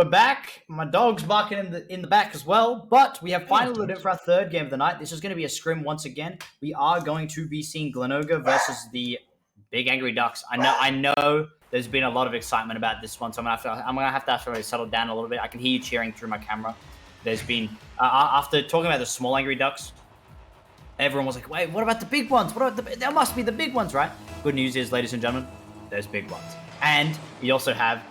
we're back. My dog's barking in the back as well. But we have finally loaded in for our third game of the night. This is going to be a scrim once again. We are going to be seeing Glenunga versus the Big Angry Ducks. I know. There's been a lot of excitement about this one, so I'm gonna have to actually settle down a little bit. I can hear you cheering through my camera. There's been after talking about the small Angry Ducks, everyone was like, "Wait, what about the big ones? There must be the big ones, right?" Good news is, ladies and gentlemen, there's big ones, and we also have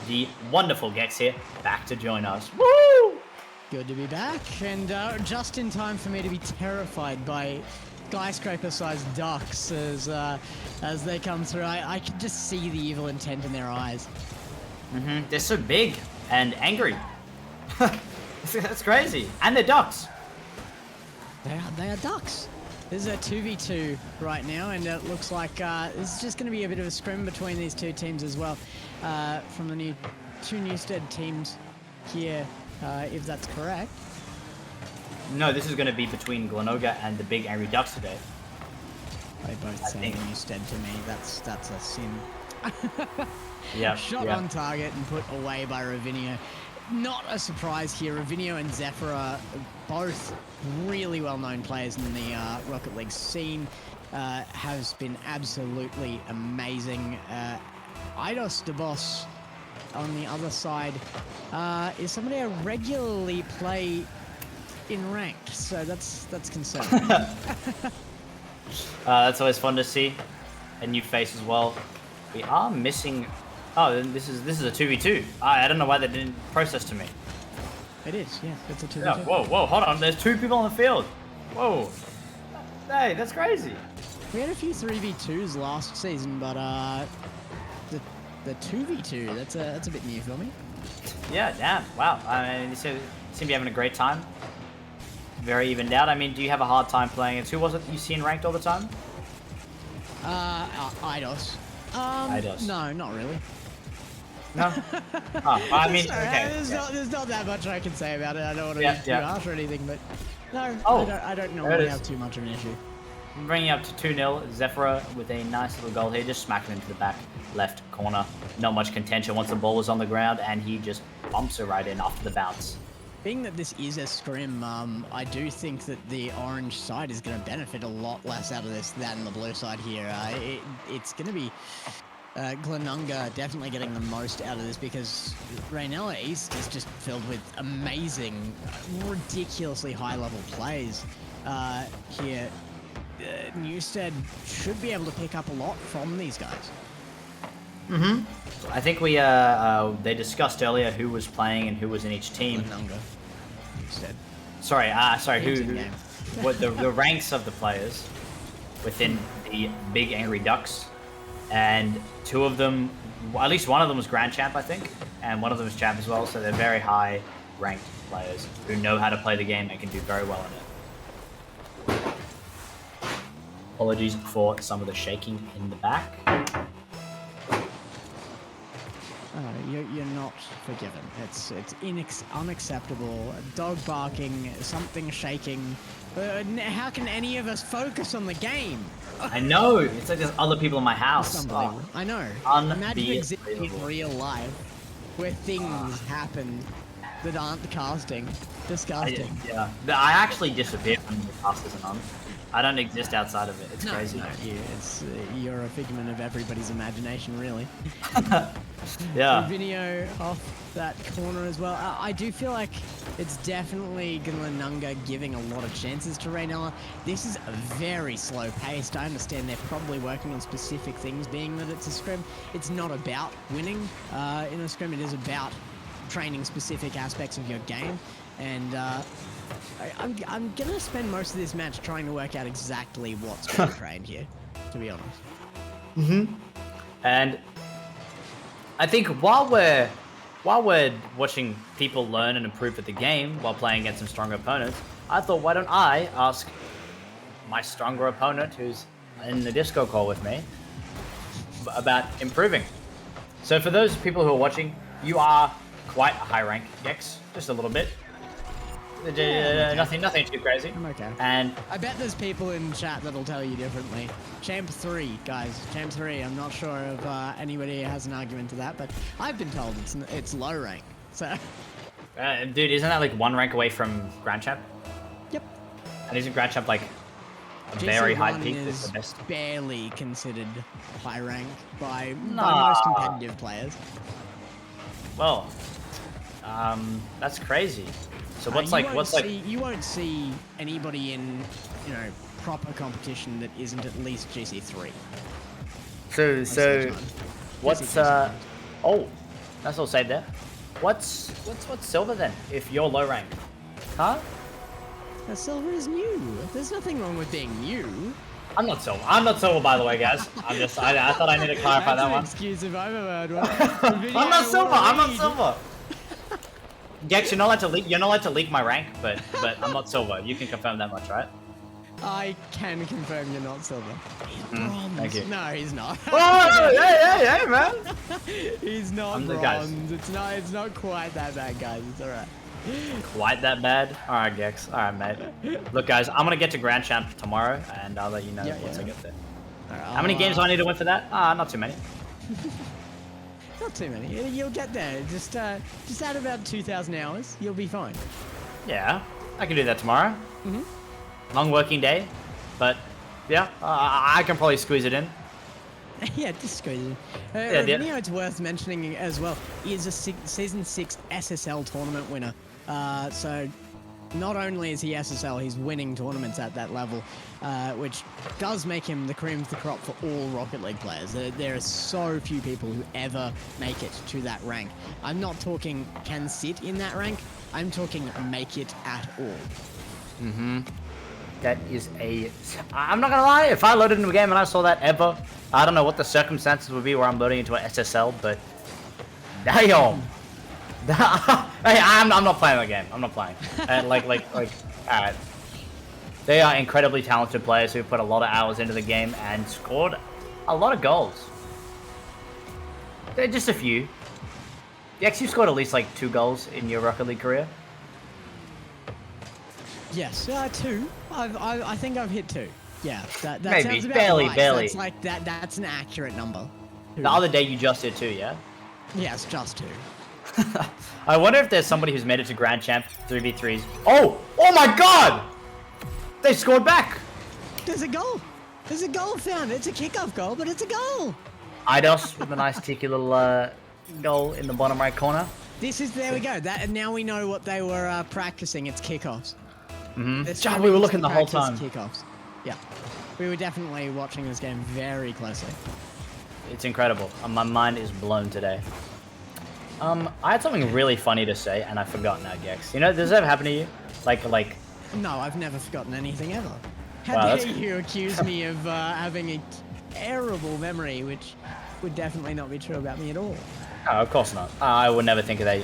the wonderful Gex here back to join us. Woo! Good to be back, and just in time for me to be terrified by skyscraper-sized ducks as they come through. I can just see the evil intent in their eyes. They're so big and angry. That's crazy. And they're ducks. They are ducks. This is a 2v2 right now, and it looks like this is just going to be a bit of a scrim between these two teams as well. From the two Newstead teams here, if that's correct. No, this is going to be between Glenunga and the Big Angry Ducks today. They both say Newstead to me. That's a sin. Yeah. Shot on target and put away by Ravinio. Not a surprise here. Ravinio and Zephyr are both really well-known players in the Rocket League scene. Has been absolutely amazing. Eidos the boss on the other side is somebody I regularly play in ranked, so that's concerning. That's always fun to see. A new face as well. We are missing. Oh, this is a 2v2. I don't know why that didn't process to me. It is, yeah. It's a 2v2. Yeah, whoa, hold on. There's two people on the field. Whoa. Hey, that's crazy. We had a few 3v2s last season, but the 2v2, that's a bit new for me. Yeah, damn. Wow. I mean, you seem to be having a great time. Very evened out. I mean, do you have a hard time playing it? Who was it you see in ranked all the time? Eidos. Eidos. No, not really. No? Oh, I mean, Sorry, okay. There's not that much I can say about it. I don't want to be too harsh or anything, but no, I don't normally have too much of an issue. Bringing up to 2-0, Zephyr with a nice little goal here, just smacking into the back left corner. Not much contention once the ball was on the ground, and he just bumps it right in after the bounce. Being that this is a scrim, I do think that the orange side is going to benefit a lot less out of this than the blue side here. It's going to be Glenunga definitely getting the most out of this because Raynella East is just filled with amazing, ridiculously high-level plays here. Newstead should be able to pick up a lot from these guys. I think we they discussed earlier who was playing and who was in each team. Glenunga. Newstead. Sorry, what the ranks of the players within the Big Angry Ducks, and two of them, well, at least one of them was Grand Champ, I think, and one of them is Champ as well. So they're very high ranked players who know how to play the game and can do very well in it. Apologies for some of the shaking in the back. You're not forgiven. It's unacceptable. Dog barking, something shaking. How can any of us focus on the game? I know. It's like there's other people in my house. Oh, I know. Imagine existing in real life where things happen that aren't the casting. Disgusting. I actually disappear when the cast isn't on. I don't exist outside of it. It's crazy. No, you're a figment of everybody's imagination, really. Yeah. Video off that corner as well. I do feel like it's definitely Glenunga giving a lot of chances to Raynella. This is very slow paced. I understand they're probably working on specific things, being that it's a scrim. It's not about winning in a scrim. It is about training specific aspects of your game. And I'm gonna spend most of this match trying to work out exactly what's being trained here, to be honest. And I think while we're watching people learn and improve at the game while playing against some stronger opponents, I thought, why don't I ask my stronger opponent who's in the Disco call with me about improving. So for those people who are watching, you are quite a high rank, Gex, just a little bit. Nothing too crazy. I'm okay. And I bet there's people in chat that'll tell you differently. Champ 3, guys. Champ 3. I'm not sure if anybody has an argument to that, but I've been told it's low rank. So, Dude, isn't that like 1 rank away from Grand Champ? yep. And isn't Grand Champ like a very high GC1 peak? That's is the best. barely considered high rank by Nah. most competitive players. Well, that's crazy. So what's You won't see anybody in, you know, proper competition that isn't at least GC3. So what's oh, that's all saved there. What's silver then? If you're low rank, huh? The silver is new. There's nothing wrong with being new. I'm not silver. I'm not silver, by the way, guys. I thought I need to clarify that one. Excuse if I've ever heard one. I'm not silver. I'm not silver. Gex, you're not allowed to leak. You're not allowed to leak my rank, but I'm not silver. You can confirm that much, right? I can confirm you're not silver. He's bronze. Thank you. No, he's not. Oh, hey, man. He's not I'm the bronze. It's not quite that bad, guys. It's alright. Quite that bad? Alright, Gex. Alright, mate. Look, guys, I'm gonna get to Grand Champ tomorrow, and I'll let you know once I get there. Right, How many games do I need to win for that? Not too many. Not too many. You'll get there. Just add about 2,000 hours. You'll be fine. Yeah, I can do that tomorrow. Long working day, but yeah, I can probably squeeze it in. Yeah, just squeeze it. Ravinho, it's worth mentioning as well, is a Season 6 SSL tournament winner. So not only is he SSL, he's winning tournaments at that level, which does make him the cream of the crop for all Rocket League players. There are so few people who ever make it to that rank. I'm not talking can sit in that rank, I'm talking make it at all. That is I'm not gonna lie, if I loaded into a game and I saw that ever, I don't know what the circumstances would be where I'm loading into an SSL, but damn. Hey, I'm not playing the game. I'm not playing. Alright. They are incredibly talented players who put a lot of hours into the game and scored a lot of goals. They're just a few. Yes, you've scored at least like 2 goals in your Rocket League career. Yes, 2. I think I've hit 2. Yeah, that Maybe, sounds about barely, right. barely. That's like that's an accurate number. 2. The other day you just did 2, yeah? Yes, just 2. I wonder if there's somebody who's made it to Grand Champ 3v3s. Oh my god! They scored back! There's a goal! There's a goal found! It's a kickoff goal, but it's a goal! Idos with a nice cheeky little goal in the bottom right corner. There we go. Now we know what they were practicing. It's kickoffs. God, we were looking the whole time. Kickoffs. Yeah. We were definitely watching this game very closely. It's incredible. My mind is blown today. I had something really funny to say, and I forgot now, Gex. You know, does that ever happen to you? Like... No, I've never forgotten anything ever. Wow, How dare you accuse me of having a terrible memory, which would definitely not be true about me at all. Oh, of course not. I would never think of that.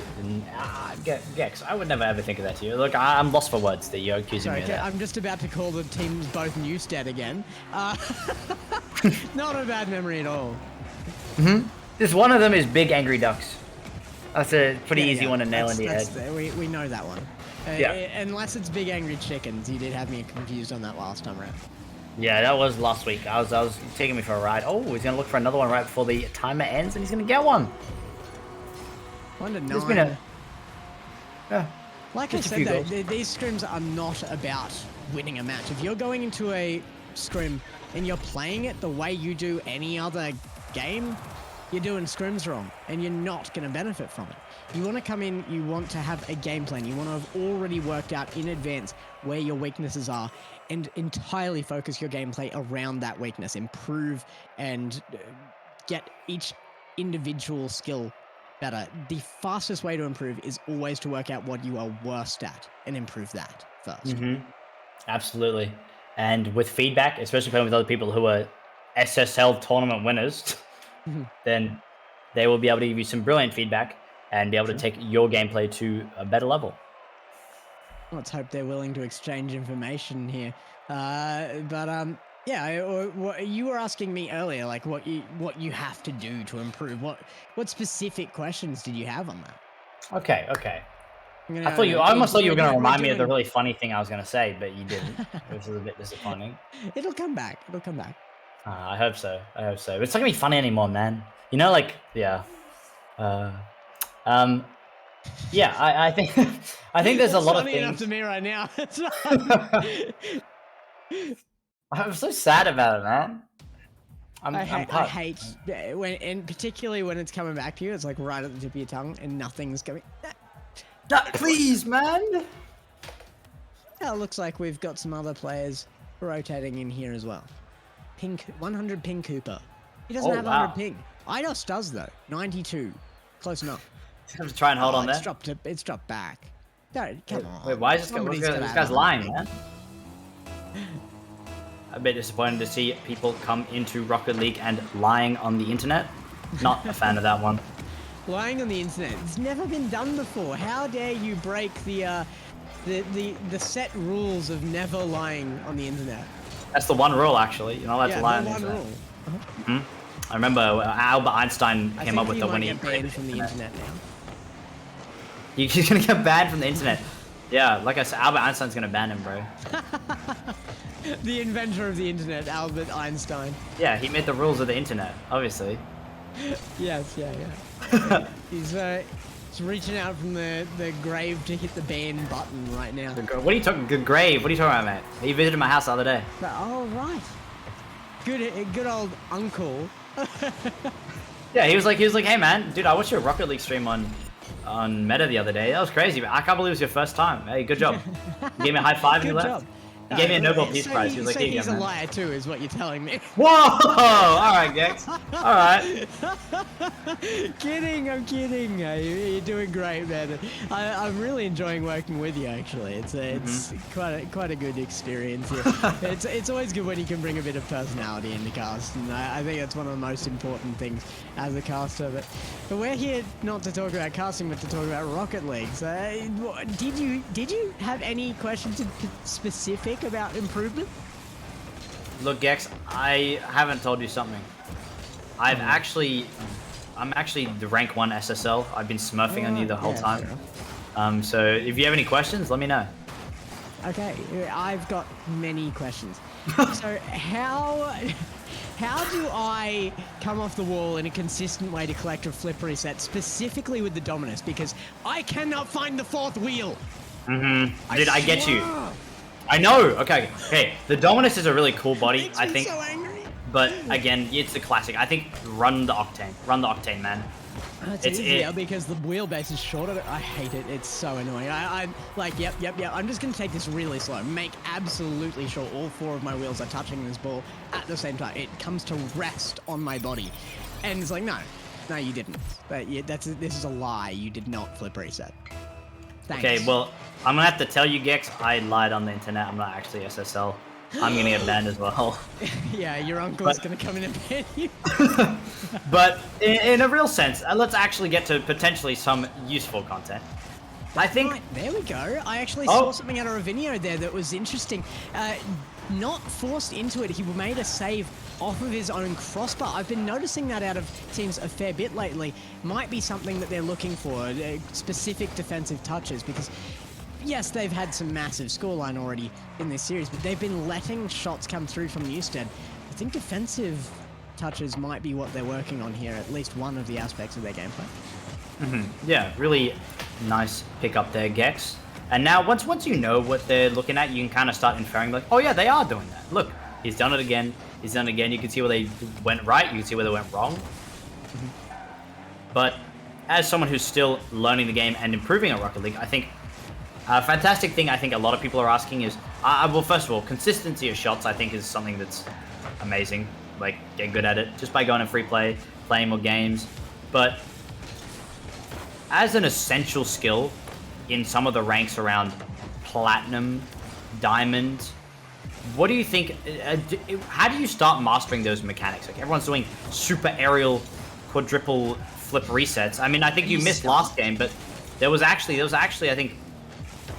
Gex, I would never ever think of that to you. Look, I'm lost for words that you're accusing me of that. I'm just about to call the teams both Newstead again. Not a bad memory at all. This one of them is Big Angry Ducks. That's a pretty easy one to nail into your head. We know that one. Unless it's Big Angry Chickens. You did have me confused on that last time around. Yeah, that was last week. I was taking me for a ride. Oh, he's going to look for another one right before the timer ends, and he's going to get one. 1-9. Yeah. Like I said, though, these scrims are not about winning a match. If you're going into a scrim and you're playing it the way you do any other game, you're doing scrims wrong, and you're not going to benefit from it. You want to come in, you want to have a game plan, you want to have already worked out in advance where your weaknesses are, and entirely focus your gameplay around that weakness. Improve and get each individual skill better. The fastest way to improve is always to work out what you are worst at and improve that first. Absolutely. And with feedback, especially playing with other people who are SSL tournament winners, then they will be able to give you some brilliant feedback and be able to take your gameplay to a better level. Let's hope they're willing to exchange information here. Yeah, you were asking me earlier, like what you have to do to improve. What specific questions did you have on that? Okay. I almost thought you were going to remind me of the really funny thing I was going to say, but you didn't, which is a bit disappointing. It'll come back. I hope so. It's not going to be funny anymore, man. You know, like, yeah. Yeah, I think I think there's a It's lot of funny enough things. to me right now. It's I'm so sad about it, man. I'm I touched. hate when, and particularly when it's coming back to you, it's like right at the tip of your tongue and nothing's coming. Please, man. Now it looks like we've got some other players rotating in here as well. 100 ping Cooper. He doesn't Oh, have wow. 100 ping. Eidos does though. 92. Close enough. Have to try and hold on it's there. It's dropped back. Don't, come on. Wait, why is this Somebody's guy? gotta This have guy's 100 lying, ping. man. A bit disappointed to see people come into Rocket League and lying on the internet. Not a fan of that one. Lying on the internet. It's never been done before. How dare you break the set rules of never lying on the internet? That's the one rule, actually. You're not allowed to lie on the the one internet. rule. I remember Albert Einstein I came think up with you the might when he get banned from the internet now. He's gonna get banned from the internet. Yeah, like I said, Albert Einstein's gonna ban him, bro. The inventor of the internet, Albert Einstein. Yeah, he made the rules of the internet, obviously. Yes, He's reaching out from the grave to hit the ban button right now. What are you talking? Good grave. What are you talking about, mate? He visited my house the other day. Oh right. Good old uncle. Yeah, he was like, hey man, dude, I watched your Rocket League stream on Meta the other day. That was crazy, man. I can't believe it was your first time. Hey, good job. You gave me a high five and you Good left. job. He gave me a Nobel Peace So Prize. He was like, so here you he's go, a man. liar too, is what you're telling me. Whoa! All right, Gex. All right. Kidding, I'm kidding. You're doing great, man. I'm really enjoying working with you. Actually, it's quite a good experience here. It's always good when you can bring a bit of personality into cast, and I think that's one of the most important things as a caster. But we're here not to talk about casting, but to talk about Rocket League. So, did you have any questions in specific about improvement? Look, Gex, I haven't told you something. I'm actually the rank 1 SSL. I've been smurfing on you the whole time. So if you have any questions, let me know. Okay, I've got many questions. So how do I come off the wall in a consistent way to collect a flip reset, specifically with the Dominus? Because I cannot find the 4th wheel. Dude, I get you. I know. Okay. The Dominus is a really cool body, I think. So angry. But again, it's the classic. I think run the Octane. Run the Octane, man. It's easier because the wheelbase is shorter. I hate it. It's so annoying. I'm like, yep. I'm just going to take this really slow. Make absolutely sure all 4 of my wheels are touching this ball at the same time. It comes to rest on my body. And it's like, no, you didn't. But yeah, this is a lie. You did not flip reset. Thanks. Okay, well, I'm going to have to tell you, Gex, I lied on the internet. I'm not actually SSL. I'm going to get banned as well. Yeah, your uncle's going to come in and ban you. But in a real sense, let's actually get to potentially some useful content. I think... Right, there we go. I actually saw something out of Ravinho there that was interesting. Not forced into it, he made a save off of his own crossbar. I've been noticing that out of teams a fair bit lately. Might be something that they're looking for, specific defensive touches, because yes, they've had some massive scoreline already in this series, but they've been letting shots come through from Newstead. I think defensive touches might be what they're working on here, at least one of the aspects of their gameplay. Yeah, really nice pick up there, Gex. And now, once you know what they're looking at, you can kind of start inferring, like, oh yeah, they are doing that. Look, he's done it again. He's done it again. You can see where they went right. You can see where they went wrong. But as someone who's still learning the game and improving at Rocket League, I think a fantastic thing I think a lot of people are asking is, well, first of all, consistency of shots I think is something that's amazing. Like, get good at it just by going to free play, playing more games. But as an essential skill in some of the ranks around Platinum, Diamond, what do you think, how do you start mastering those mechanics? Like, everyone's doing super aerial, quadruple flip resets. I mean, I think you missed last game, but there was actually, I think,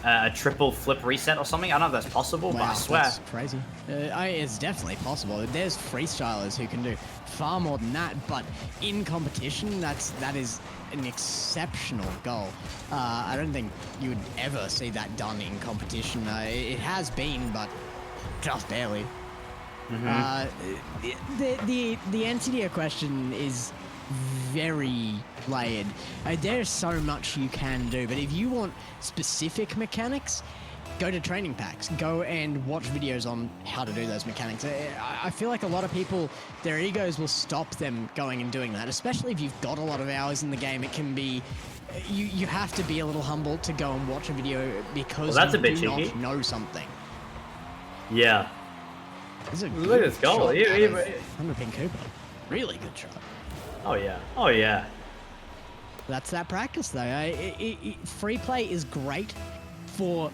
a triple flip reset or something. I don't know if that's possible, but I swear. That's crazy. It's definitely possible. There's freestylers who can do far more than that, but in competition, that is an exceptional goal. I don't think you would ever see that done in competition. It has been, but just barely. The anti-deer question is very layered. There's so much you can do, but if you want specific mechanics, go to training packs. Go and watch videos on how to do those mechanics. I feel like a lot of people, their egos will stop them going and doing that, especially if you've got a lot of hours in the game. It can be... You have to be a little humble to go and watch a video because that's you a bit do cheeky. not know something. Yeah. Look at this goal. 100 Cooper. Really good shot. Oh, yeah. Oh, yeah. That's that practice, though. Free play is great for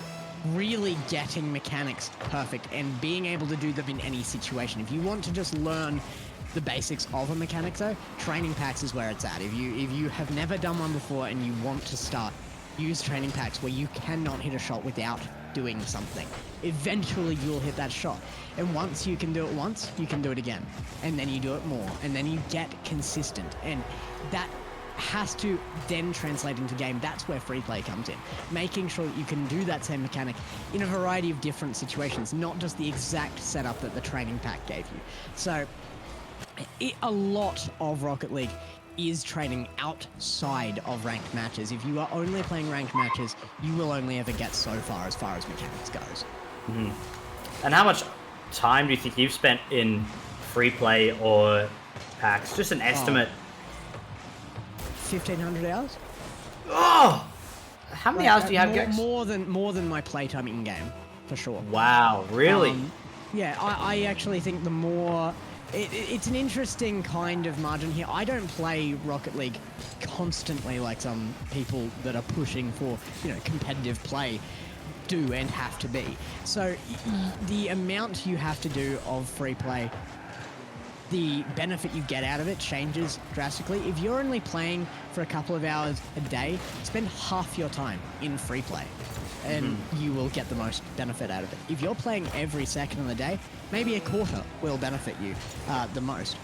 really getting mechanics perfect and being able to do them in any situation. If you want to just learn the basics of a mechanic, though, training packs is where it's at. If you have never done one before and you want to start, use training packs where you cannot hit a shot without doing something. Eventually you'll hit that shot, and once you can do it once, you can do it again, and then you do it more, and then you get consistent, and that has to then translate into game. That's where free play comes in, making sure that you can do that same mechanic in a variety of different situations, not just the exact setup that the training pack gave you. So a lot of Rocket League is training outside of ranked matches. If you are only playing ranked matches, you will only ever get so far as mechanics goes. And how much time do you think you've spent in free play or packs? Just an estimate. 1,500 hours. Oh! How many hours do you have, Gex? More than my playtime in game, for sure. Wow, really? Yeah, I actually think the more... It's an interesting kind of margin here. I don't play Rocket League constantly like some people that are pushing for, competitive play do and have to be. So the amount you have to do of free play, the benefit you get out of it changes drastically. If you're only playing for a couple of hours a day, spend half your time in free play and you will get the most benefit out of it. If you're playing every second of the day, maybe a quarter will benefit you the most.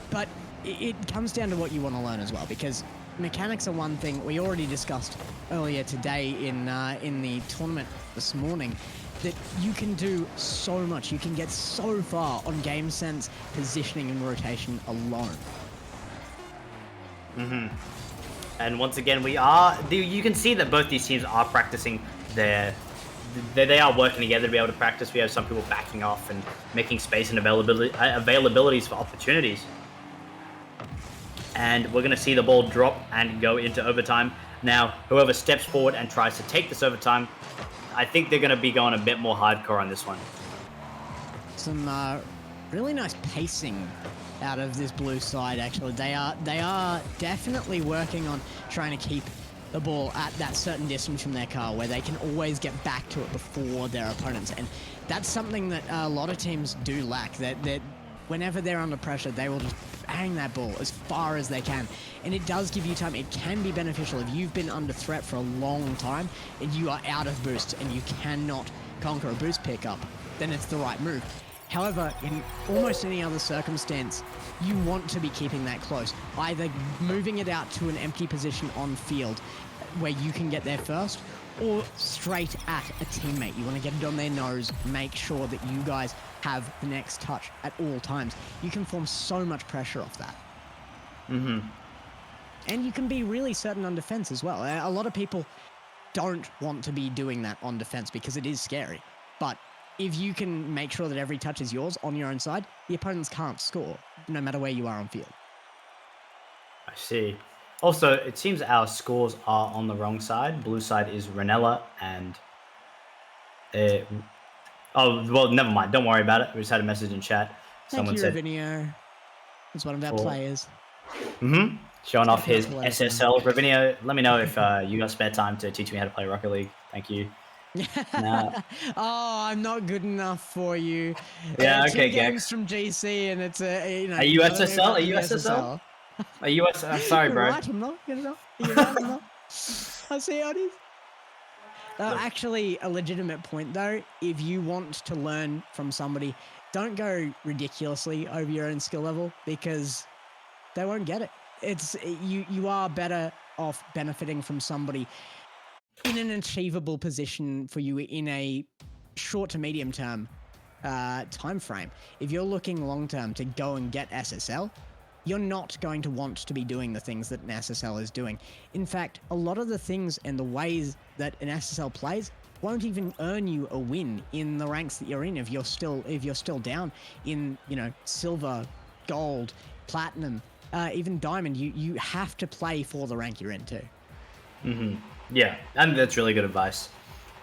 But it comes down to what you want to learn as well, because mechanics are one thing we already discussed earlier today in the tournament this morning, that you can do so much. You can get so far on game sense, positioning, and rotation alone. And once again, you can see that both these teams are practicing they are working together to be able to practice. We have some people backing off and making space and availabilities for opportunities. And we're going to see the ball drop and go into overtime. Now, whoever steps forward and tries to take this overtime, I think they're going to be going a bit more hardcore on this one. Some really nice pacing out of this blue side, actually. They are definitely working on trying to keep the ball at that certain distance from their car where they can always get back to it before their opponents. And that's something that a lot of teams do lack, that whenever they're under pressure, they will just bang that ball as far as they can. And it does give you time. It can be beneficial if you've been under threat for a long time and you are out of boosts and you cannot conquer a boost pickup, then it's the right move. However, in almost any other circumstance, you want to be keeping that close. Either moving it out to an empty position on field where you can get there first, or straight at a teammate. You want to get it on their nose, make sure that you guys have the next touch at all times. You can form so much pressure off that. And you can be really certain on defense as well. A lot of people don't want to be doing that on defense because it is scary. But if you can make sure that every touch is yours on your own side, the opponents can't score, no matter where you are on field. I see. Also, it seems our scores are on the wrong side. Blue side is Ranella and... oh, well, never mind. Don't worry about it. We just had a message in chat. Someone said... Ravinio. He's one of our players. Showing off his SSL. Ravinio, let me know if you got spare time to teach me how to play Rocket League. Thank you. Oh, I'm not good enough for you. Yeah, okay, Two games from GC, and it's a Are you SSL? Are you SSL? Are you SSL? Sorry, bro. You're right, I'm not. You're right, I'm not. I see how it is. Actually, a legitimate point though. If you want to learn from somebody, don't go ridiculously over your own skill level because they won't get it. You are better off benefiting from somebody in an achievable position for you in a short to medium term time frame. If you're looking long term to go and get SSL, you're not going to want to be doing the things that an SSL is doing. In fact, a lot of the things and the ways that an SSL plays won't even earn you a win in the ranks that you're in if you're still down in, you know, silver, gold, platinum, even diamond. You have to play for the rank you're in too. Yeah, and that's really good advice.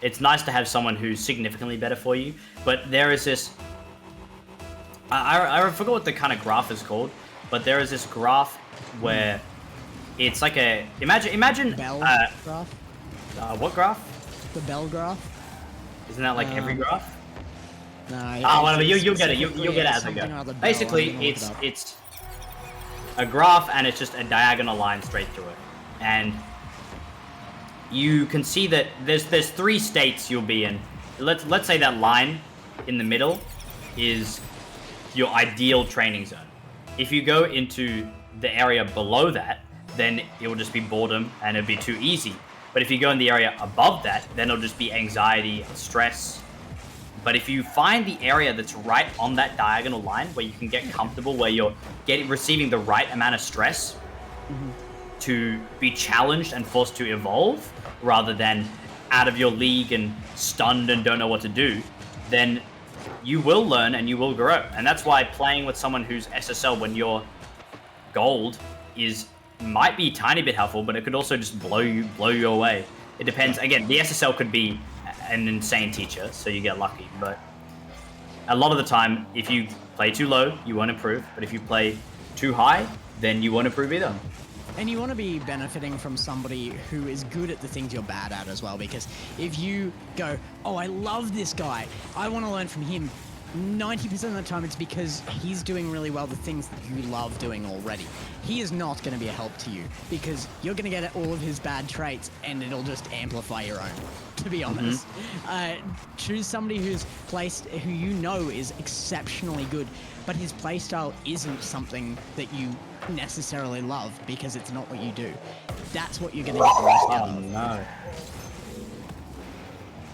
It's nice to have someone who's significantly better for you, but there is this. I forgot what the kind of graph is called, but there is this graph where it's like a imagine Bell graph. What graph? The bell graph. Isn't that like every graph? No. Whatever. You'll get it. You'll get it as I go. Basically, it's a graph, and it's just a diagonal line straight through it, and you can see that there's 3 states you'll be in. Let's say that line in the middle is your ideal training zone. If you go into the area below that, then it will just be boredom and it'll be too easy. But if you go in the area above that, then it'll just be anxiety and stress. But if you find the area that's right on that diagonal line where you can get comfortable, where you're receiving the right amount of stress to be challenged and forced to evolve, rather than out of your league and stunned and don't know what to do, then you will learn and you will grow. And that's why playing with someone who's SSL when you're gold might be a tiny bit helpful, but it could also just blow you away. It depends. Again, the SSL could be an insane teacher, so you get lucky. But a lot of the time, if you play too low, you won't improve. But if you play too high, then you won't improve either. And you want to be benefiting from somebody who is good at the things you're bad at as well, because if you go, oh, I love this guy, I want to learn from him, 90% of the time it's because he's doing really well the things that you love doing already. He is not going to be a help to you because you're going to get all of his bad traits and it'll just amplify your own, to be honest. Choose somebody who you know is exceptionally good, but his playstyle isn't something that you necessarily love because it's not what you do. That's what you're going to get the most out of. No.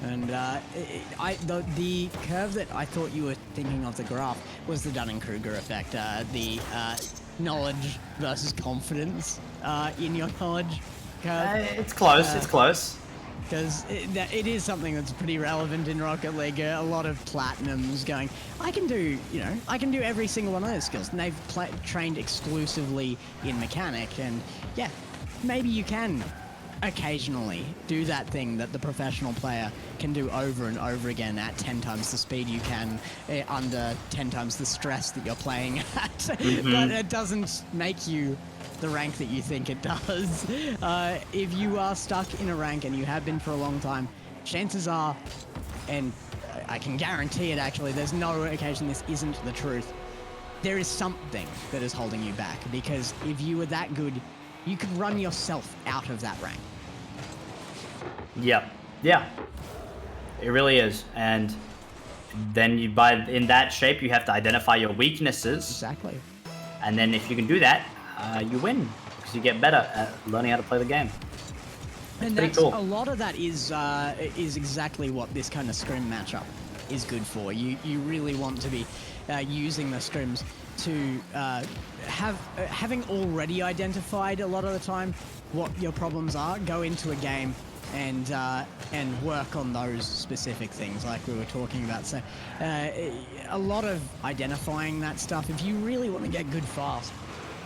And the curve that I thought you were thinking of, the graph, was the Dunning-Kruger effect. The knowledge versus confidence in your knowledge curve. It's close. It's close. Because it is something that's pretty relevant in Rocket League. A lot of platinums going, I can do every single one of those skills. And they've trained exclusively in mechanic. And yeah, maybe you can occasionally do that thing that the professional player can do over and over again at 10 times the speed you can, under 10 times the stress that you're playing at. But it doesn't make you the rank that you think it does. If you are stuck in a rank, and you have been for a long time, chances are, and I can guarantee it actually, there's no occasion this isn't the truth, there is something that is holding you back, because if you were that good, you could run yourself out of that rank. Yeah, it really is. And then in that shape, you have to identify your weaknesses. Exactly. And then if you can do that, you win, because you get better at learning how to play the game. And pretty cool. A lot of that is exactly what this kind of scrim matchup is good for. You really want to be using the scrims to having already identified a lot of the time what your problems are, go into a game and work on those specific things like we were talking about. So a lot of identifying that stuff, if you really want to get good fast.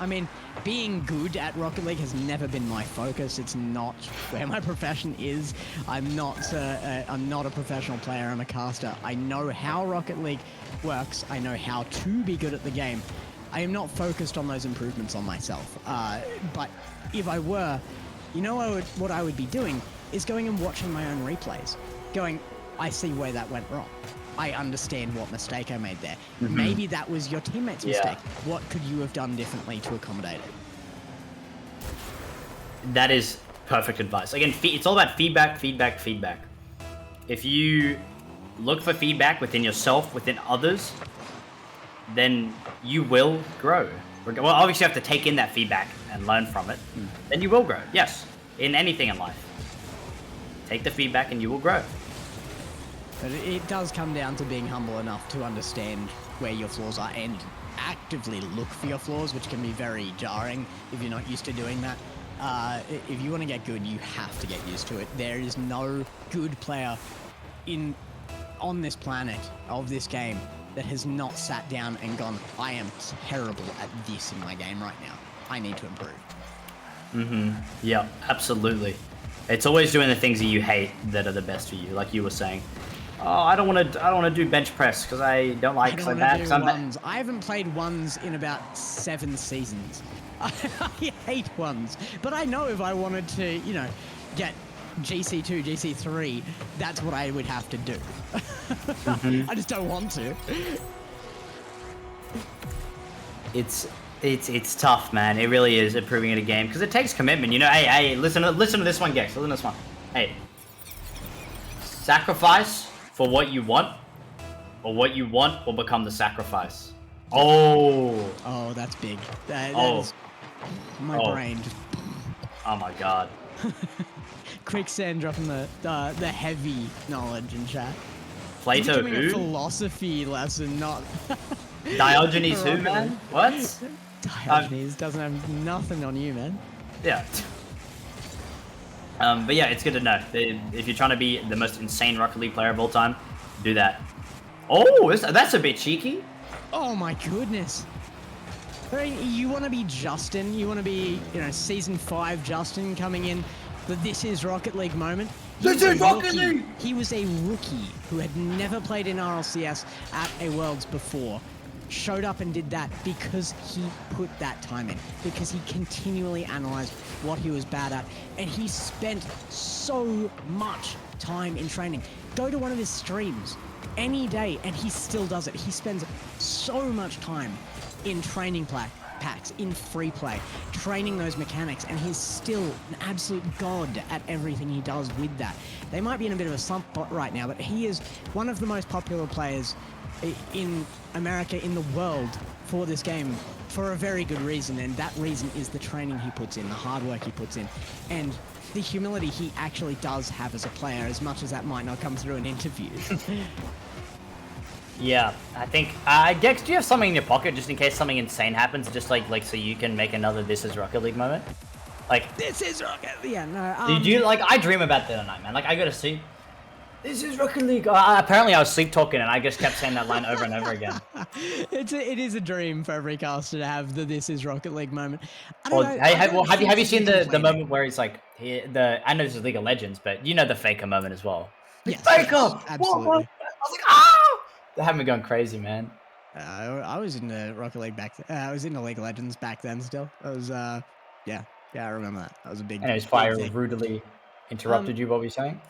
I mean, being good at Rocket League has never been my focus. It's not where my profession is. I'm not a professional player. I'm a caster. I know how Rocket League works. I know how to be good at the game. I am not focused on those improvements on myself. But if I were, you know what I would be doing is going and watching my own replays. Going, I see where that went wrong. I understand what mistake I made there. Maybe that was your teammate's mistake. What could you have done differently to accommodate it? That is perfect advice. Again, it's all about feedback. If you look for feedback within yourself, within others, then you will grow. Well, obviously you have to take in that feedback and learn from it. Then you will grow. Yes, in anything in life. Take the feedback and you will grow. But it does come down to being humble enough to understand where your flaws are and actively look for your flaws, which can be very jarring if you're not used to doing that. If you want to get good, you have to get used to it. There is no good player on this planet of this game that has not sat down and gone, I am terrible at this in my game right now. I need to improve. Yeah, absolutely. It's always doing the things that you hate that are the best for you, like you were saying. Oh, I don't want to do bench press because I don't like so bad. I haven't played ones in about 7 seasons. I hate ones, but I know if I wanted to, get GC2, GC3, that's what I would have to do. I just don't want to. It's tough, man. It really is improving in a game because it takes commitment. Hey, listen to this one, Gex. Listen to this one. Hey, sacrifice for what you want, or what you want will become the sacrifice. Oh, that's big. That is my brain. Oh my god. Quicksand dropping the heavy knowledge in chat. Plato who? A philosophy lesson, not Diogenes who, man? What? Diogenes doesn't have nothing on you, man. Yeah. But yeah, it's good to know. If you're trying to be the most insane Rocket League player of all time, do that. Oh, that's a bit cheeky. Oh my goodness. You want to be Justin. You want to be, Season 5 Justin coming in. The This Is Rocket League moment. This is Rocket League! He was a rookie who had never played in RLCS at a Worlds before. Showed up and did that because he put that time in, because he continually analyzed what he was bad at, and he spent so much time in training. Go to one of his streams any day and he still does it. He spends so much time in training packs, in free play, training those mechanics, and he's still an absolute god at everything he does with that. They might be in a bit of a slump right now, but he is one of the most popular players in America, in the world, for this game, for a very good reason, and that reason is the training he puts in, the hard work he puts in, and the humility he actually does have as a player, as much as that might not come through in interviews. Yeah, I think, Gex, do you have something in your pocket just in case something insane happens, just like so you can make another This Is Rocket League moment? Like, This is Rocket League! Yeah, no, Did you, I dream about that at night, man. Like, I gotta see, This is Rocket League. Apparently I was sleep talking and I just kept saying that line over and over again. It is a dream for every caster to have the This Is Rocket League moment. Have you seen the moment where it's like, I know this is League of Legends, but you know the Faker moment as well. Yes, Faker! absolutely. What? I was like, ah! They had me going crazy, man. I was in the Rocket League back then. I was in the League of Legends back then still. I was, yeah, I remember that. That was a big And his fire rudely interrupted you, what were you saying?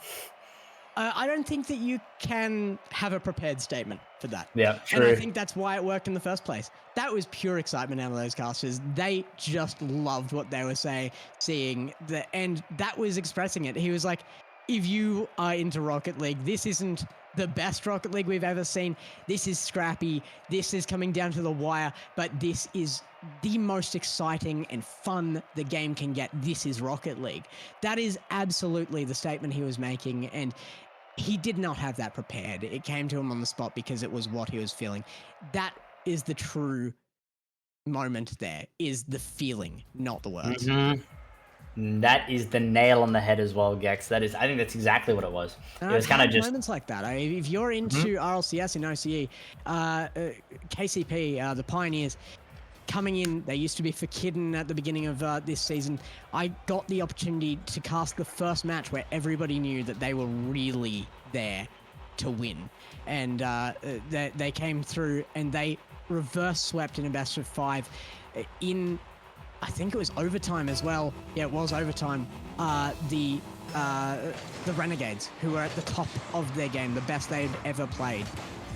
I don't think that you can have a prepared statement for that. Yeah, true. And I think that's why it worked in the first place. That was pure excitement out of those casters. They just loved what they were seeing, and that was expressing it. He was like, if you are into Rocket League, this isn't the best Rocket League we've ever seen. This is scrappy. This is coming down to the wire, but this is the most exciting and fun the game can get. This is Rocket League. That is absolutely the statement he was making, and he did not have that prepared. It came to him on the spot because it was what he was feeling. That is the true moment there, is the feeling, not the words. Mm-hmm. That is the nail on the head as well, Gex. I think that's exactly what it was. It was kind of just moments like that. If you're into RLCS and OCE, KCP, the Pioneers, coming in, they used to be for Kidden at the beginning of this season. I got the opportunity to cast the first match where everybody knew that they were really there to win. And they came through and they reverse swept in a best of 5 in, I think it was overtime as well. Yeah, it was overtime. The Renegades, who were at the top of their game, the best they'd ever played.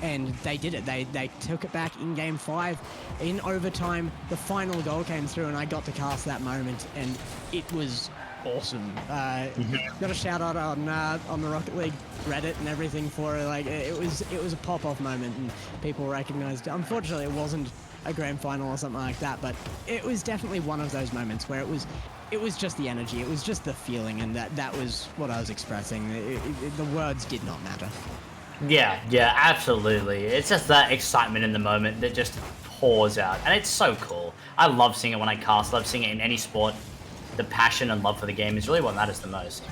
And they did it. They took it back in game 5. In overtime, the final goal came through and I got to cast that moment and it was awesome. Got a shout out on the Rocket League Reddit and everything for it. Like, it was a pop-off moment and people recognized it. Unfortunately, it wasn't a grand final or something like that, but it was definitely one of those moments where it was just the energy, it was just the feeling, and that was what I was expressing. The words did not matter. Yeah, absolutely. It's just that excitement in the moment that just pours out, and it's so cool. I love seeing it when I cast. Love seeing it in any sport. The passion and love for the game is really what matters the most.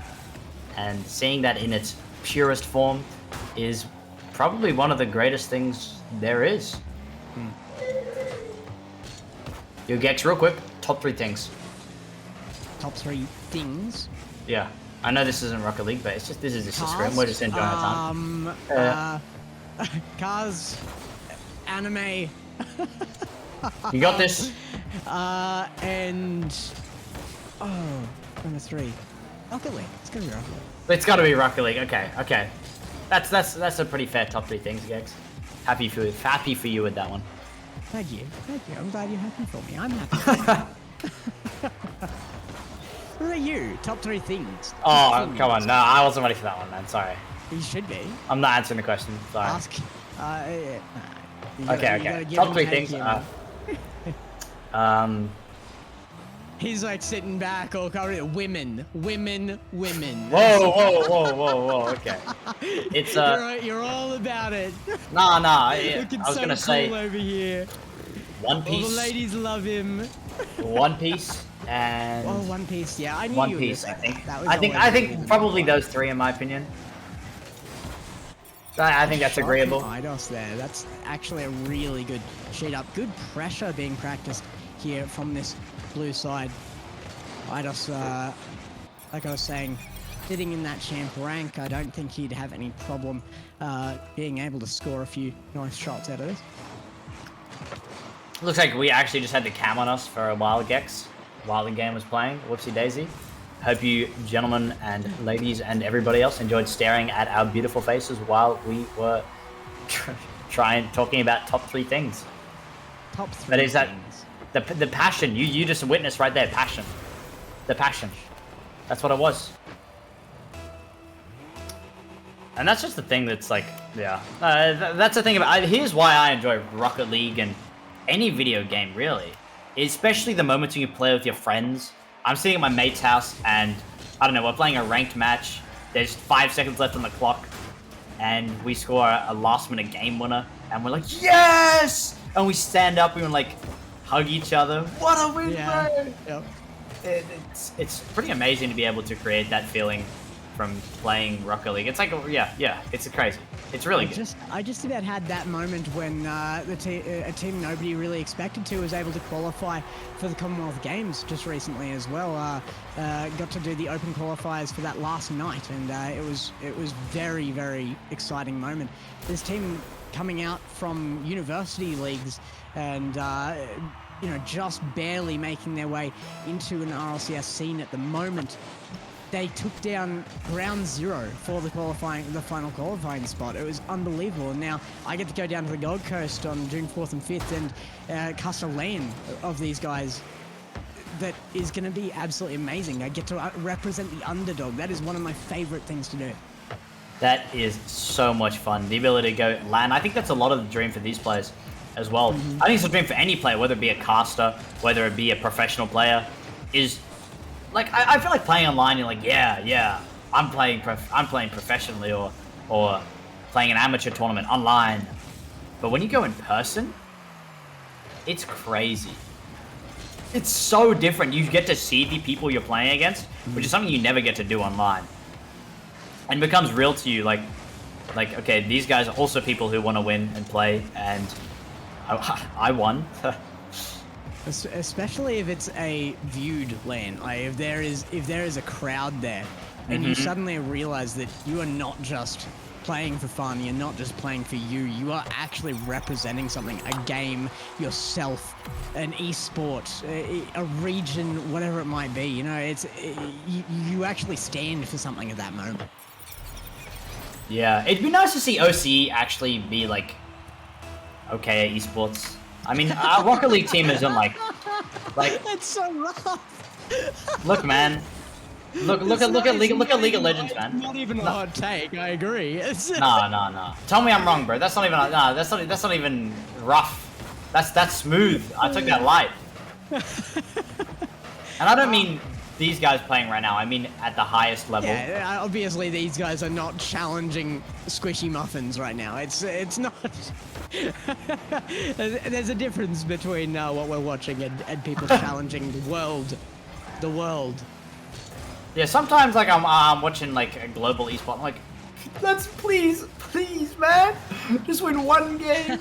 And seeing that in its purest form is probably one of the greatest things there is. Yo, Gex, real quick, top 3 things. Top 3 things? Yeah. I know this isn't Rocket League, but it's just, this is just a scrim. We're just enjoying our time. Cars, anime. You got this. And number 3, Rocket League. It's gonna be Rocket League. It's got to be Rocket League. Okay. That's a pretty fair top 3 things, Gex. Happy for you with that one. Thank you. I'm glad you're happy for me. I'm happy. What about you? Top 3 things. Oh, come on. No, I wasn't ready for that one, man. Sorry. You should be. I'm not answering the question. Sorry. Ask. Okay. Top 3 things. He's like sitting back, all covered. Women. Whoa. Okay. It's You're all about it. Nah. Looking I was so gonna cool say over here. One All Piece. the ladies love him. One Piece and. Oh, One Piece. Yeah, I knew One you Piece. would I think. that was I think probably those 3 in my opinion. I think that's agreeable. Eidos there. That's actually a really good sheet up. Good pressure being practiced here from this blue side. Eidos, like I was saying, sitting in that champ rank, I don't think he'd have any problem being able to score a few nice shots out of this. Looks like we actually just had the cam on us for a while, Gex, while the game was playing. Whoopsie daisy. Hope you gentlemen and ladies and everybody else enjoyed staring at our beautiful faces while we were talking about top 3 things. Top 3 But is that things. the passion? You just witnessed right there, passion. The passion. That's what it was. And that's just the thing that's like, yeah. That's the thing about. Here's why I enjoy Rocket League and any video game really, especially the moments when you play with your friends. I'm sitting at my mate's house and I don't know, we're playing a ranked match. There's 5 seconds left on the clock, and we score a last-minute game winner, and we're like, yes! And we stand up and we like hug each other. What a win, bro! Yep. It's pretty amazing to be able to create that feeling from playing Rocket League. It's like, yeah, it's crazy. It's really good. I just about had that moment when a team nobody really expected to was able to qualify for the Commonwealth Games just recently as well. Got to do the open qualifiers for that last night, and it was very, very exciting moment. This team coming out from university leagues and just barely making their way into an RLCS scene at the moment. They took down ground zero for the final qualifying spot. It was unbelievable. And now I get to go down to the Gold Coast on June 4th and 5th and cast a lane of these guys that is going to be absolutely amazing. I get to represent the underdog. That is one of my favorite things to do. That is so much fun. The ability to go LAN. I think that's a lot of the dream for these players as well. Mm-hmm. I think it's a dream for any player, whether it be a caster, whether it be a professional player, is like, I feel like playing online, you're like, yeah, I'm playing professionally or playing an amateur tournament online. But when you go in person, it's crazy. It's so different. You get to see the people you're playing against, which is something you never get to do online. And it becomes real to you, like okay, these guys are also people who want to win and play, and I won. Especially if it's a viewed lane, like if there is a crowd there, and you suddenly realize that you are not just playing for fun, you're not just playing for you are actually representing something, a game, yourself, an esport, a region, whatever it might be. You actually stand for something at that moment. Yeah, it'd be nice to see OCE actually be like okay at esports. I mean, our Rocket League team isn't like. That's so rough. Look, man. Look at League of Legends, man. Not even a hot take. I agree. No. Tell me I'm wrong, bro. That's not even. No, that's not even rough. That's smooth. I took that light. And I don't mean these guys playing right now. I mean, at the highest level. Yeah, obviously these guys are not challenging squishy muffins right now. It's not. There's a difference between what we're watching and people challenging the world. The world. Yeah, sometimes like I'm watching like a global esport. I'm like, let's please, man, just win one game.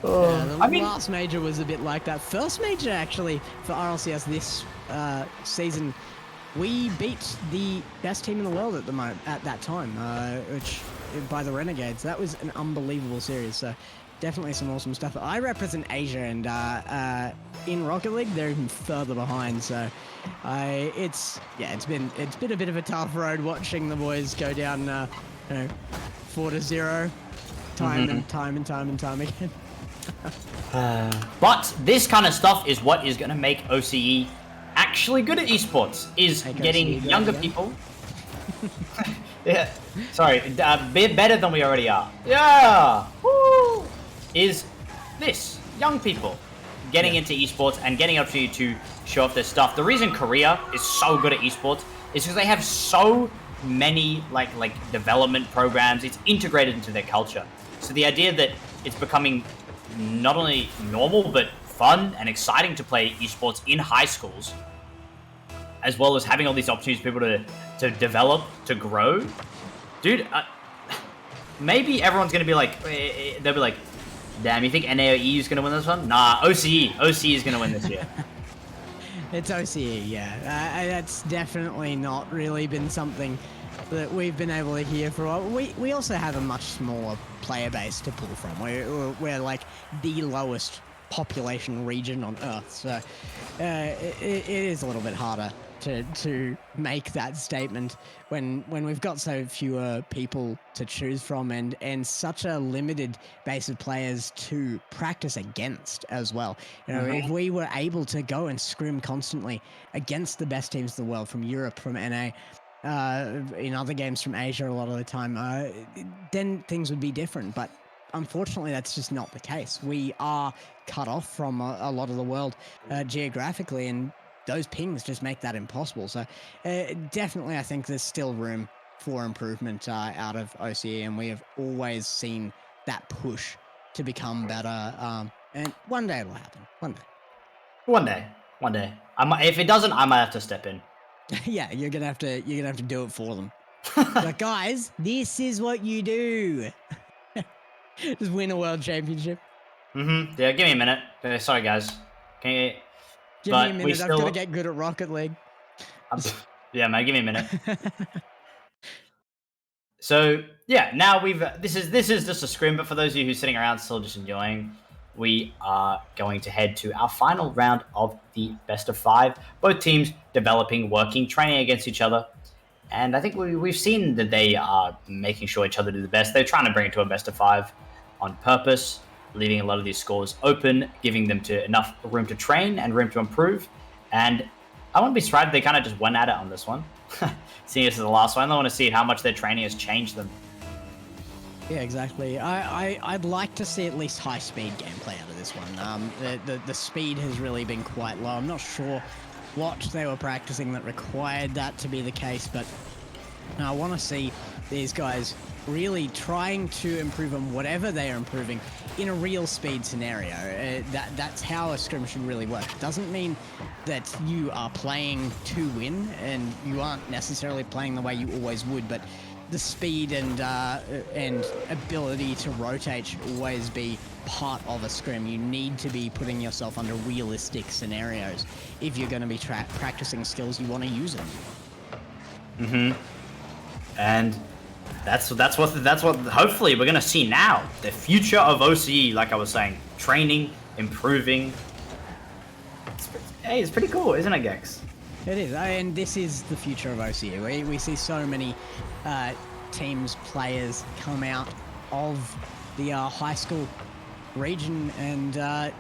The last major was a bit like that. First major, actually, for RLCS this season, we beat the best team in the world at that time, which by the Renegades. That was an unbelievable series. So definitely some awesome stuff. I represent Asia, and in Rocket League, they're even further behind. So it's been a bit of a tough road watching the boys go down 4-0 time and time again. But this kind of stuff is what is going to make OCE actually good at esports, is getting younger people. Yeah, sorry, better than we already are. Yeah, woo! Is this young people getting into esports and getting up to you to show off their stuff. The reason Korea is so good at esports is because they have so many like development programs. It's integrated into their culture. So the idea that it's becoming not only normal but fun and exciting to play esports in high schools, as well as having all these opportunities for people to develop, to grow. Dude, maybe everyone's going to be like, they'll be like, damn, you think NAOE is going to win this one? Nah, OCE is going to win this year. It's OCE, yeah. That's definitely not really been something that we've been able to hear for a while. We also have a much smaller player base to pull from. We're like the lowest population region on Earth, so it is a little bit harder to make that statement when we've got so fewer people to choose from and such a limited base of players to practice against as well. You know, if we were able to go and scrim constantly against the best teams in the world from Europe, from NA, in other games from Asia a lot of the time, then things would be different. But unfortunately, that's just not the case. We are cut off from a lot of the world geographically, and those pings just make that impossible. So definitely I think there's still room for improvement out of OCE, and we have always seen that push to become better. And one day it'll happen. One day. If it doesn't, I might have to step in. Yeah, you're gonna have to do it for them. But guys, this is what you do. Just win a world championship. Yeah, give me a minute. Sorry, guys. Can you... Give me a minute. I've got to get good at Rocket League. Yeah, man. Give me a minute. So yeah, now this is just a scrim. But for those of you who are sitting around still just enjoying, we are going to head to our final round of the best of 5. Both teams developing, working, training against each other. And I think we've seen that they are making sure each other do the best. They're trying to bring it to a best of 5 on purpose, leaving a lot of these scores open, giving them enough room to train and room to improve. And I wouldn't be surprised if they kind of just went at it on this one. Seeing this as the last one, I want to see how much their training has changed them. Yeah, exactly. I'd like to see at least high-speed gameplay out of this one. The speed has really been quite low. I'm not sure what they were practicing that required that to be the case, but I want to see these guys really trying to improve on whatever they are improving in a real speed scenario. That's how a scrim should really work. It doesn't mean that you are playing to win, and you aren't necessarily playing the way you always would, but the speed and ability to rotate should always be part of a scrim. You need to be putting yourself under realistic scenarios if you're going to be practicing skills you want to use them. And that's what hopefully we're going to see now. The future of OCE, like I was saying, training, improving. It's pretty cool, isn't it, Gex? It is, and this is the future of OCE. We see so many teams, players come out of the high school region, and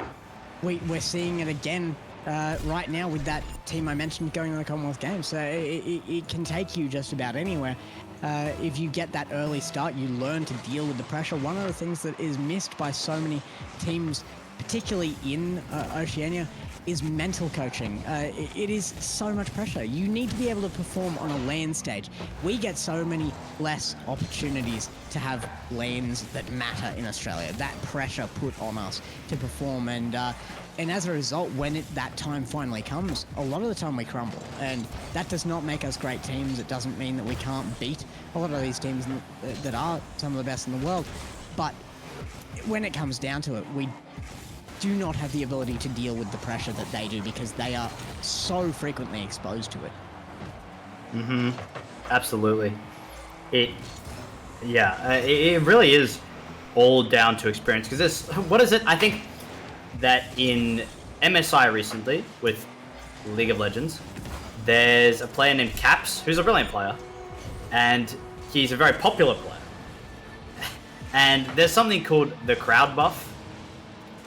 we're seeing it again right now with that team I mentioned going to the Commonwealth Games. So it can take you just about anywhere. If you get that early start, you learn to deal with the pressure. One of the things that is missed by so many teams, particularly in Oceania, is mental coaching. It is so much pressure. You need to be able to perform on a LAN stage. We get so many less opportunities to have LANs that matter in Australia. That pressure put on us to perform, and as a result, when that time finally comes, a lot of the time we crumble, and that does not make us great teams. It doesn't mean that we can't beat a lot of these teams that are some of the best in the world, but when it comes down to it, we do not have the ability to deal with the pressure that they do because they are so frequently exposed to it. Absolutely. It really is all down to experience. Because what is it? I think that in MSI recently with League of Legends, there's a player named Caps who's a brilliant player, and he's a very popular player. And there's something called the crowd buff,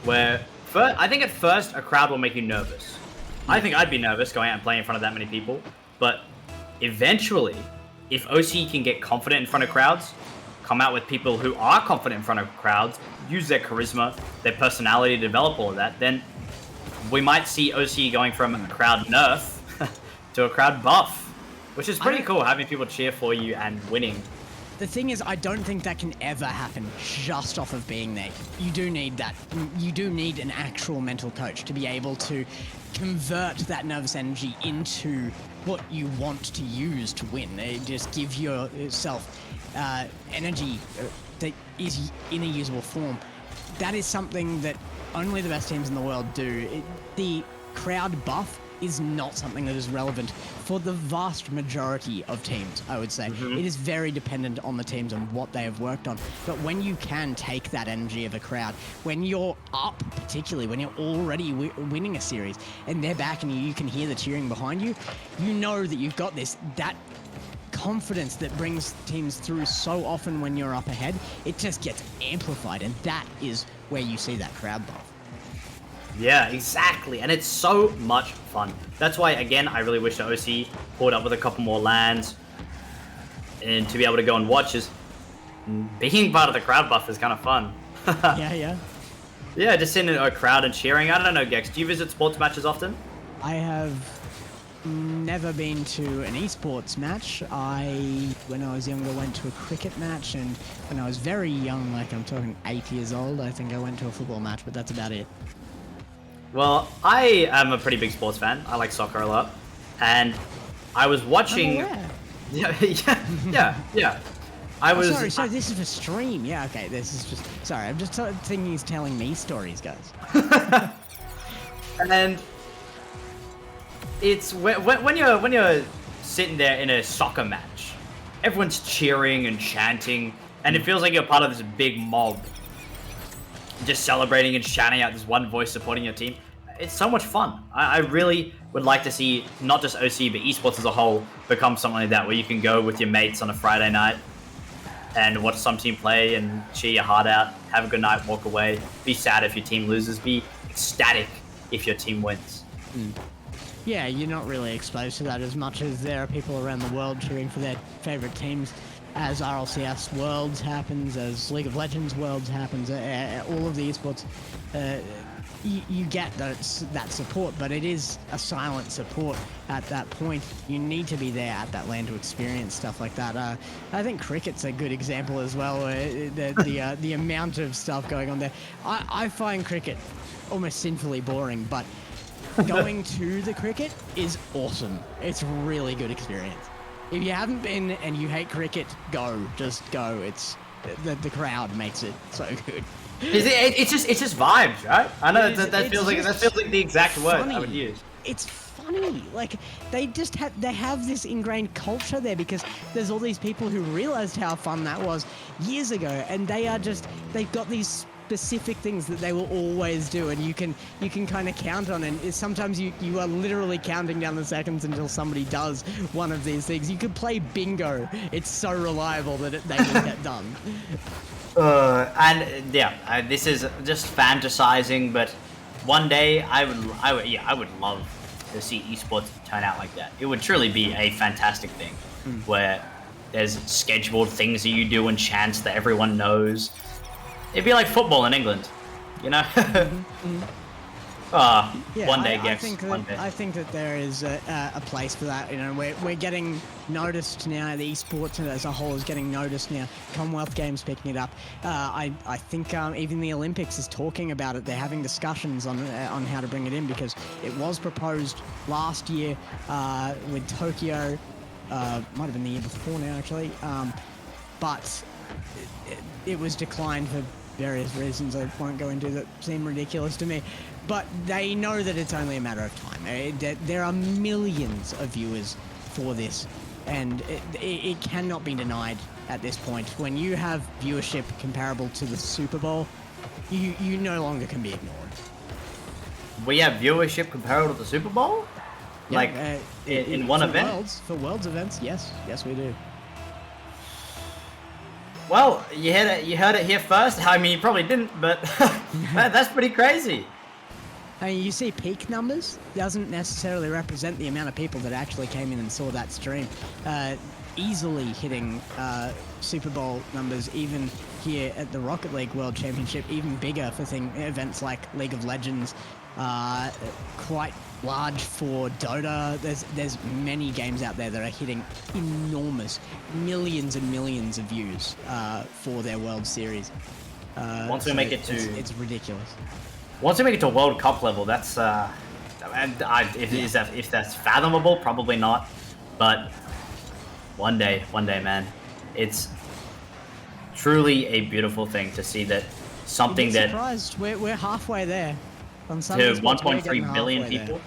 where I think at first a crowd will make you nervous. I think I'd be nervous going out and playing in front of that many people, but eventually, if OC can get confident in front of crowds, come out with people who are confident in front of crowds, use their charisma, their personality to develop all of that, then we might see OC going from a crowd nerf to a crowd buff, which is pretty cool, having people cheer for you and winning. The thing is, I don't think that can ever happen just off of being there. You do need that. You do need an actual mental coach to be able to convert that nervous energy into what you want to use to win. Just give yourself energy that is in a usable form. That is something that only the best teams in the world do. The crowd buff is not something that is relevant for the vast majority of teams, I would say. It is very dependent on the teams and what they have worked on. But when you can take that energy of a crowd, when you're up, particularly when you're already winning a series and they're back and you can hear the cheering behind you, you know that you've got this. That confidence that brings teams through so often when you're up ahead, it just gets amplified, and that is where you see that crowd buff. Yeah, exactly. And it's so much fun. That's why, again, I really wish the OC pulled up with a couple more lands. And to be able to go and watch is being part of the crowd buff is kind of fun. Yeah. Yeah, just sitting in a crowd and cheering. I don't know, Gex, do you visit sports matches often? I have never been to an esports match. When I was younger, went to a cricket match, and when I was very young, like I'm talking 8 years old, I think I went to a football match, but that's about it. Well, I am a pretty big sports fan. I like soccer a lot. And I was watching... Yeah. Sorry, this is a stream. Yeah, okay, this is just... Sorry, I'm just thinking he's telling me stories, guys. And it's... When you're sitting there in a soccer match, everyone's cheering and chanting, and it feels like you're part of this big mob. Just celebrating and shouting out this one voice supporting your team. It's so much fun. I really would like to see not just OC, but esports as a whole become something like that, where you can go with your mates on a Friday night and watch some team play and cheer your heart out, have a good night, walk away, be sad if your team loses, be ecstatic if your team wins. Yeah, you're not really exposed to that as much as there are people around the world cheering for their favorite teams. As RLCS Worlds happens, as League of Legends Worlds happens, all of the esports, you get that support, but it is a silent support at that point. You need to be there at that LAN to experience stuff like that. I think cricket's a good example as well, the amount of stuff going on there. I find cricket almost sinfully boring, but going to the cricket is awesome. It's a really good experience. If you haven't been and you hate cricket, go. Just go. It's the crowd makes it so good. It's just vibes, right? I know that feels like the exact word I would use. It's funny. Like they have this ingrained culture there because there's all these people who realized how fun that was years ago, and they've got these specific things that they will always do, and you can kind of count on, and sometimes you are literally counting down the seconds until somebody does one of these things. You could play bingo. It's so reliable that they will get done. This is just fantasizing, but one day I would love to see esports turn out like that. It would truly be a fantastic thing, where there's scheduled things that you do and chants that everyone knows. It'd be like football in England, you know? Yeah, one day, I Gex. think One that day. I think that there is a place for that. You know, we're getting noticed now. The esports as a whole is getting noticed now. Commonwealth Games picking it up. I think even the Olympics is talking about it. They're having discussions on how to bring it in because it was proposed last year with Tokyo. Might have been the year before now, actually. But it was declined for various reasons I won't go into that seem ridiculous to me. But they know that it's only a matter of time. There are millions of viewers for this, and it cannot be denied at this point. When you have viewership comparable to the Super Bowl, you no longer can be ignored. We have viewership comparable to the Super Bowl? Yeah, Like, in one event? For Worlds events, yes, we do. Well, you heard it here first. I mean, you probably didn't, but that's pretty crazy. I mean, you see peak numbers doesn't necessarily represent the amount of people that actually came in and saw that stream. Easily hitting Super Bowl numbers, even here at the Rocket League World Championship, even bigger for events like League of Legends. Quite large for Dota. There's many games out there that are hitting enormous millions and millions of views for their World Series. Once we make it to, it's ridiculous. Once we make it to World Cup level, that's if that's fathomable, probably not. But one day, man, it's truly a beautiful thing to see that something You'd be surprised. We're halfway there. On some to sports, 1.3 billion people. There.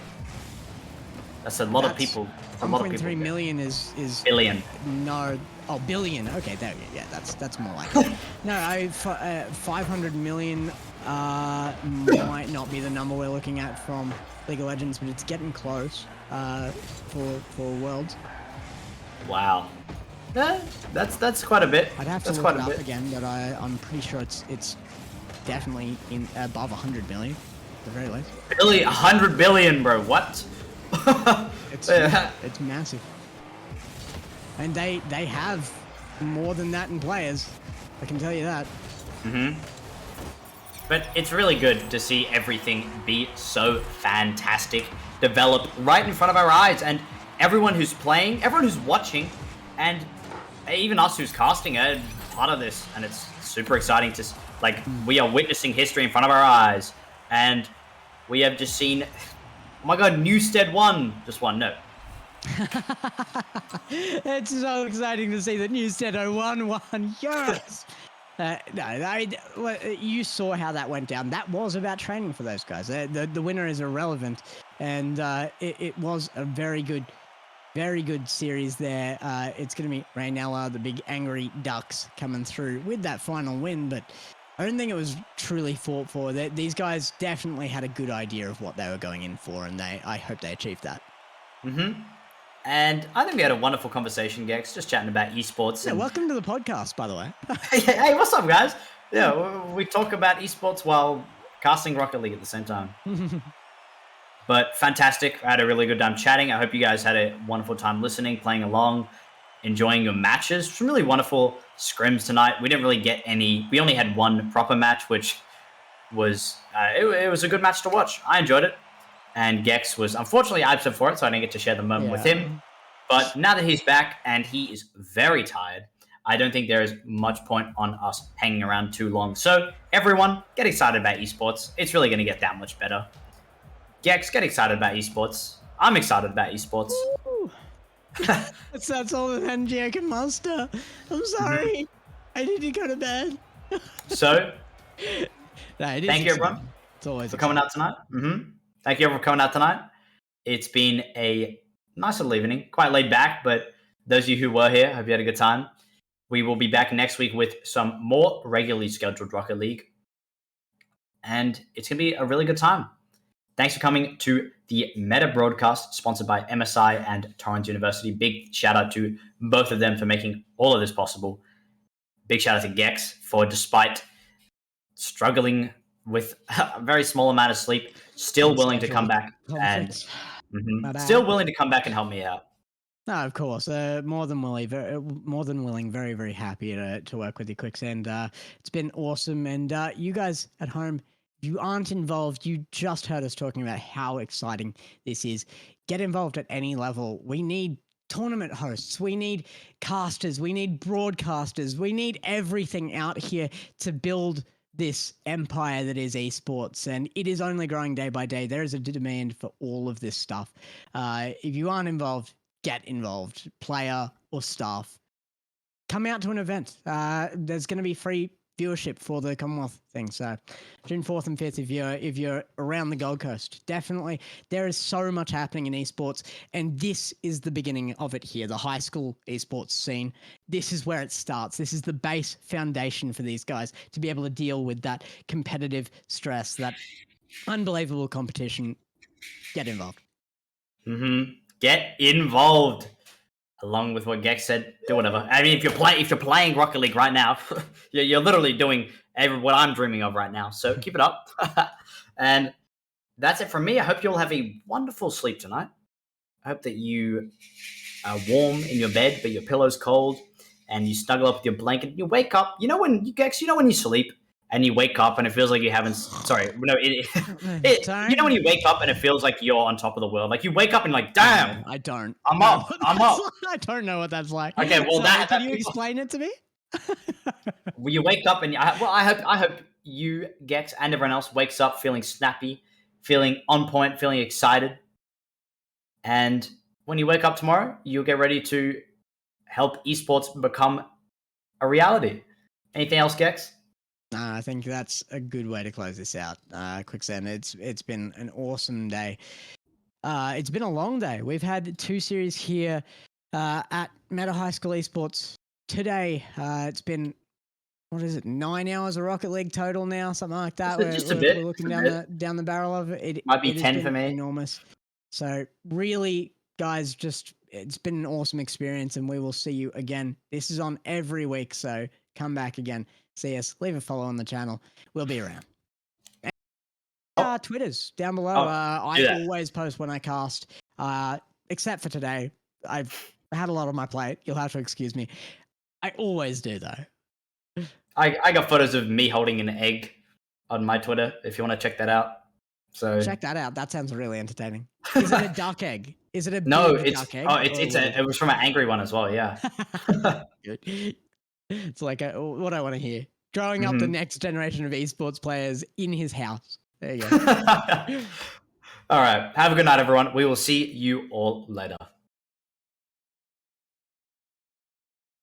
That's a lot of people. A lot of people. 1.3 million is billion. No, billion. Okay, there. Yeah, that's more like it. No, 500 million might not be the number we're looking at from League of Legends, but it's getting close for Worlds. Wow. That's quite a bit. I'd have to look it up again, but I'm pretty sure it's definitely above 100 million, at the very least. 100 billion, bro. What? It's massive, and they have more than that in players. I can tell you that. But it's really good to see everything be so fantastic, develop right in front of our eyes, and everyone who's playing, everyone who's watching, and even us who's casting are part of this, and it's super exciting to, like, we are witnessing history in front of our eyes, and we have just seen, oh my god, Newstead won. Just won, no. It's so exciting to see that Newstead won. Yes! You saw how that went down. That was about training for those guys. The winner is irrelevant, and it was a very good series there. It's going to be Raynella, the big angry Duckz, coming through with that final win, but I don't think it was truly fought for. These guys definitely had a good idea of what they were going in for, and I hope they achieved that. And I think we had a wonderful conversation, Gex, just chatting about esports. Yeah, welcome to the podcast, by the way. Hey, what's up, guys? Yeah, we talk about esports while casting Rocket League at the same time. But fantastic. I had a really good time chatting. I hope you guys had a wonderful time listening, playing along, enjoying your matches. Some really wonderful scrims tonight. We didn't really get any. We only had one proper match, which was it was a good match to watch. I enjoyed it. And Gex was unfortunately absent for it, so I didn't get to share the moment with him. But now that he's back and he is very tired, I don't think there is much point on us hanging around too long. So everyone, get excited about esports. It's really going to get that much better. Gex, get excited about esports. I'm excited about esports. That's all the energy I can muster. I'm sorry. I need to go to bed. So, thank you, everyone, for coming out tonight. Thank you, everyone, for coming out tonight. It's been a nice little evening, quite laid back, but those of you who were here, I hope you had a good time. We will be back next week with some more regularly scheduled Rocket League, and it's going to be a really good time. Thanks for coming to the Meta broadcast, sponsored by MSI and Torrens University. Big shout out to both of them for making all of this possible. Big shout out to Gex for, despite struggling with a very small amount of sleep, still willing to come back and still willing to come back and help me out. No, of course. More than willing. Very, very happy to work with you, Quicksand. It's been awesome. And you guys at home, you aren't involved, you just heard us talking about how exciting this is. Get involved at any level. We need tournament hosts, we need casters, we need broadcasters, we need everything out here to build this empire that is esports, and it is only growing day by day. There is a demand for all of this stuff. If you aren't involved, get involved, player or staff. Come out to an event. There's going to be free viewership for the Commonwealth thing. So June 4th and 5th, if you're around the Gold Coast, definitely. There is so much happening in esports, and this is the beginning of it here, the high school esports scene. This is where it starts. This is the base foundation for these guys to be able to deal with that competitive stress, that unbelievable competition. Get involved. Get involved. Along with what Gex said, do whatever. I mean, if you're playing Rocket League right now, you're literally doing what I'm dreaming of right now. So keep it up. And that's it from me. I hope you all have a wonderful sleep tonight. I hope that you are warm in your bed, but your pillow's cold, and you snuggle up with your blanket. And you wake up. You know when you sleep and you wake up and it feels like you haven't. Sorry, no. You know when you wake up and it feels like you're on top of the world. Like you wake up and like, damn. I don't. I'm up. I don't know what that's like. Okay, well, can you explain it to me? Well, you wake up and I hope you, Gex, and everyone else wakes up feeling snappy, feeling on point, feeling excited. And when you wake up tomorrow, you'll get ready to help esports become a reality. Anything else, Gex? I think that's a good way to close this out. Quicksand, it's been an awesome day. It's been a long day. We've had 2 series here at Meta High School Esports today. It's been, 9 hours of Rocket League total now, something like that. We're looking down the barrel of it. Might be 10 for me. Enormous. So really, guys, it's been an awesome experience, and we will see you again. This is on every week, so come back again. See us. Leave a follow on the channel. We'll be around. Twitters down below. I always post when I cast, except for today. I've had a lot on my plate. You'll have to excuse me. I always do, though. I got photos of me holding an egg on my Twitter if you want to check that out. So check that out. That sounds really entertaining. Is it a duck egg? Is it a duck egg? Oh, it was from an angry one as well. Yeah. Good. It's like what I want to hear. Growing up the next generation of esports players in his house. There you go. All right. Have a good night, everyone. We will see you all later.